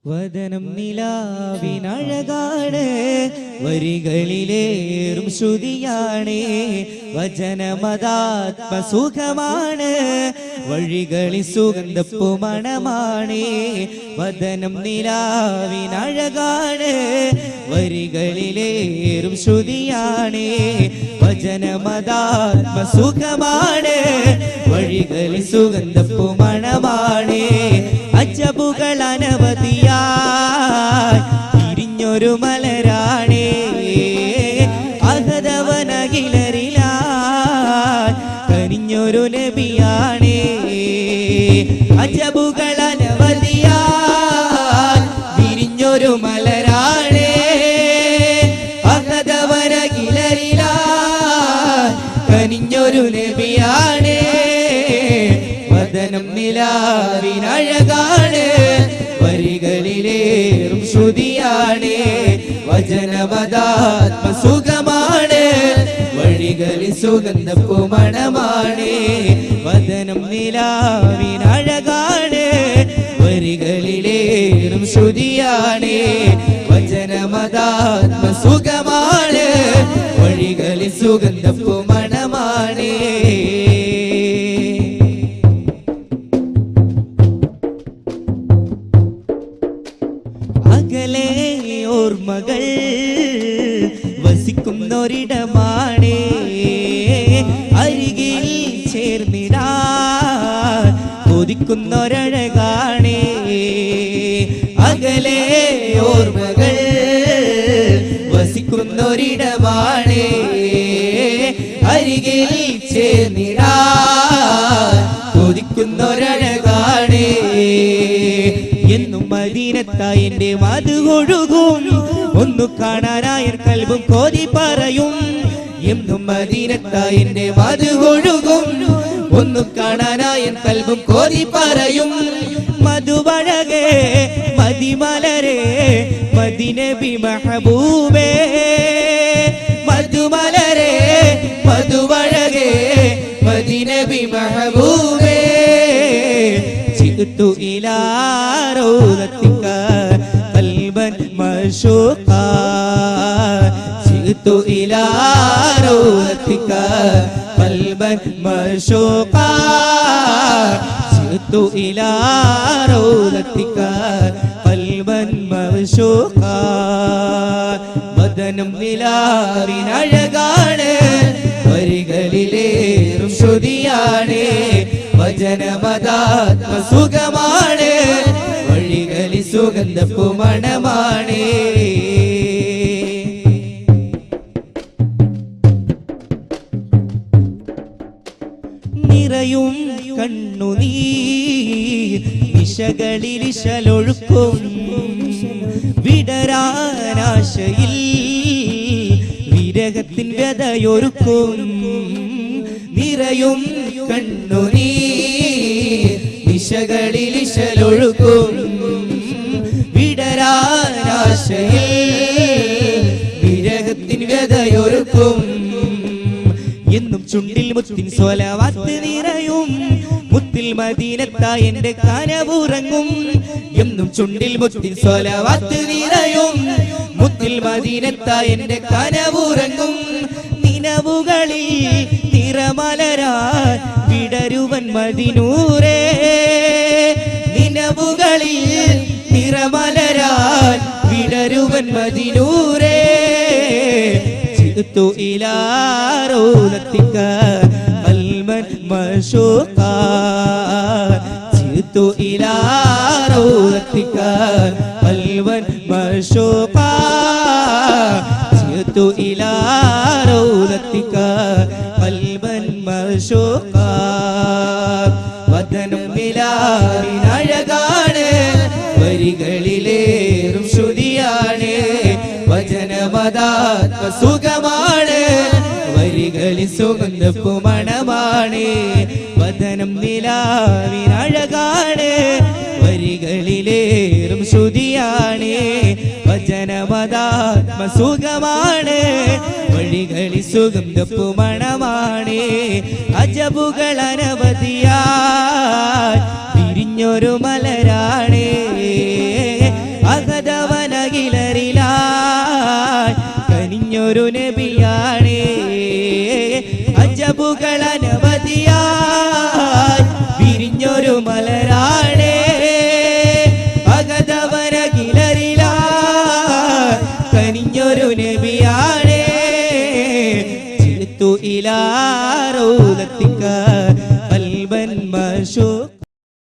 വദനം നിലാവിനഴകാണ്, വരികളിലേറും ശ്രുതിയാണ്, വചനമതാത്മസുഖമാണ്, വഴികളിൽ സുഗന്ധപ്പുമണമാണ്. വദനം നിലാവിനഴകാണ്, വരികളിലേറും ശ്രുതിയാണ്, വചനമതാത്മസുഖമാണ്, വഴികളിൽ സുഗന്ധപ്പുമണമാണ്. അജബുകൾ അനവധിയായി തിരിഞ്ഞൊരു മലരാണേ, അഹദവനകിലരിലായി കനിഞ്ഞൊരു നബിയാണേ. അജബുകൾ അനവധിയായി തിരിഞ്ഞൊരു മലരാണേ, അഹദവനകിലരിലായി കനിഞ്ഞൊരു നബിയാണേ. വദനം നിലാവിനഴകാണ്, വരികളിലേറും ശ്രുതിയാണ്, വചനമതാത്മസുഖമാണ്, വഴികളിൽ സുഗന്ധപ്പുമണമാണ്. വദനം നിലാവിനഴകാണ്, വരികളിലേറും ശ്രുതിയാണ്, വചനമതാത്മസുഖമാണ്, വഴികളിൽ സുഗന്ധപ്പുമണമാണ്. അകലെ ഓർമ്മകൾ വസിക്കുന്നൊരിടമാണ്, അരികിൽ ചേർന്നിടാൻ കൊതിക്കുന്നൊരഴകാണ്. അകലെ ഓർമ്മകൾ വസിക്കുന്നൊരിടമാണ്, അരികിൽ ചേർന്നിടാൻ കൊതിക്കുന്നൊരഴകാണ്. എന്നും മദീനത്തായി എൻ്റെ മധുകൊഴുകും, ഒന്നു കാണാനായ കൽബും കോതി പറയും. എന്നും മദീനത്തായി എൻ്റെ മധുകൊഴുകും, ഒന്നു കാണാനായ കൽബും കോതി പറയും. മധുവഴകേ മദിമലരേ മദിനബി മഹബൂബേ, മധുമലരേ മധുവഴകേ മദിനബി മഹബൂബേ. جئت إلى روضتك قلبا مشوقا، جئت إلى روضتك قلبا مشوقا، جئت إلى روضتك قلبا مشوقا. വദനം നിലാവിനഴകാണ്, വരികളിലേറും ശ്രുതിയാണ്, വചനമതാത്മസുഖമാണ്, വഴികളിൽ സുഗന്ധപ്പുമണമാണ്. നിറയും കണ്ണുനീർ നിശകളിൽ ശലൊഴുക്കും, വിടരാനാശയിൽ വിരഹത്തിൻ വ്യതയൊരുക്കും. നിറയും കണ്ണുനീർ നിശകളിൽ ശലൊഴുക്കും, വിടരാനാശയിൽ വിരഹത്തിൻ വ്യതയൊരുക്കും. എന്നും ചുണ്ടിൽ മുത്തിൻ സ്വലവാത്ത് നിറയും, മുത്തിൽ മദീനത്തായി എൻ്റെ കനവുറങ്ങും. എന്നും ചുണ്ടിൽ മുത്തിൻ സ്വലവാത്ത് നിറയും, മുത്തിൽ മദീനത്തായി എൻ്റെ കനവുറങ്ങും. നിനവുകളിൽ നിറമലരാൻ വിടരുവൻ മദിനൂരേ, നിനവുകളിൽ നിറമലരാൻ വിടരുവൻ മദിനൂരേ. جئت إلى روضتك قلبا مشوقا، جئت إلى روضتك قلبا مشوقا، جئت إلى روضتك قلبا مشوقا. വദനം നിലാവിനഴകാണ്, വരികളിലേറും ശ്രുതിയാണ്, വചനമതാത്മസുഖമാണ്, വരികളിൽ സുഗന്ധപ്പുമണമാണ്. വദനം നിലാവിനഴകാണ്, വരികളിലേറും ശ്രുതിയാണ്, വചനമതാത്മസുഖമാണ്, വഴികളിൽ സുഗന്ധപ്പുമണമാണ്. അജബുകൾ അനവധിയായി വിരിഞ്ഞൊരു മലരാണേ, ഇലാ റൗലത്തിക